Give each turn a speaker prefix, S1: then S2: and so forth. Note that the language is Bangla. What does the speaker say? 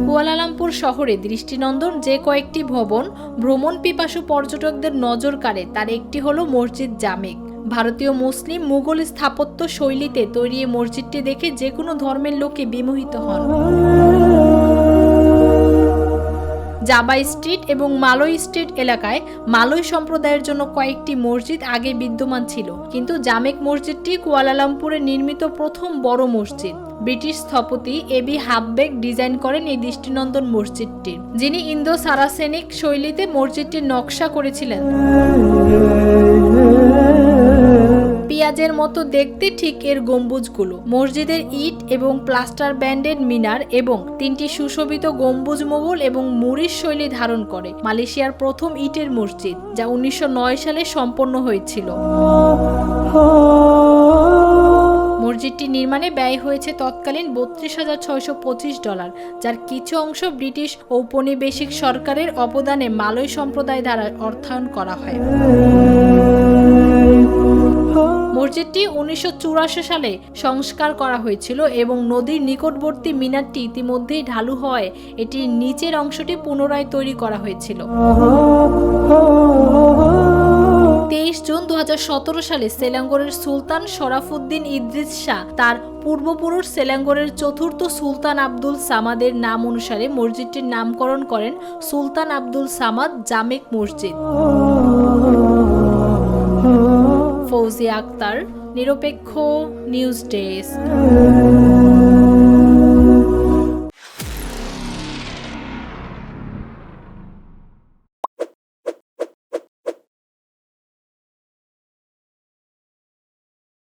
S1: কুয়ালালামপুর শহরে দৃষ্টিনন্দন যে কয়েকটি ভবন ভ্রমণ পিপাসু পর্যটকদের নজর কাড়ে তার একটি হলো মসজিদ জামেক। ভারতীয় মুসলিম মুঘল স্থাপত্য শৈলীতে তৈরি এই মসজিদটি দেখে যে কোনো ধর্মের লোকে বিমোহিত হন। জাবা স্ট্রিট এবং মালয় স্ট্রিট এলাকায় মালয় সম্প্রদায়ের জন্য কয়েকটি মসজিদ আগে বিদ্যমান ছিল, কিন্তু জামেক মসজিদটি কুয়ালালামপুরে নির্মিত প্রথম বড় মসজিদ। ব্রিটিশ স্থপতি এবি হাববেক ডিজাইন করেন এই দৃষ্টিনন্দন মসজিদটি, যিনি ইন্দো সারাসেনিক শৈলীতে মসজিদটির নকশা করেছিলেন। পেঁয়াজের মতো দেখতে ঠিক এর গম্বুজগুলো। মসজিদের ইট এবং প্লাস্টার ব্যান্ডেড মিনার এবং তিনটি সুশোভিত গম্বুজ মোগল এবং মুরিশ শৈলী ধারণ করে। মালয়েশিয়ার প্রথম ইটের মসজিদ, যা 1909 সালে সম্পন্ন হয়েছিল। মসজিদটি নির্মাণে ব্যয় হয়েছে তৎকালীন $32,625, যার কিছু অংশ ব্রিটিশ ঔপনিবেশিক সরকারের অবদানে মালয় সম্প্রদায় দ্বারা অর্থায়ন করা হয়। মসজিদটি 1984 সালে সংস্কার করা হয়েছিল এবং নদীর নিকটবর্তী মিনারটি ইতিমধ্যেই ঢালু হওয়ায় এটির নিচের অংশটি পুনরায় তৈরি করা হয়েছিল। 23 জুন 2017 সালে সেলাঙ্গোরের সুলতান শরাফুদ্দিন ইদ্রিস শাহ তার পূর্বপুরুষ সেলাঙ্গোরের চতুর্থ সুলতান আব্দুল সামাদের নাম অনুসারে মসজিদটির নামকরণ করেন সুলতান আব্দুল সামাদ জামেক মসজিদ। ফৌজিয়া আক্তার, নিরপেক্ষ নিউজ ডেস্ক।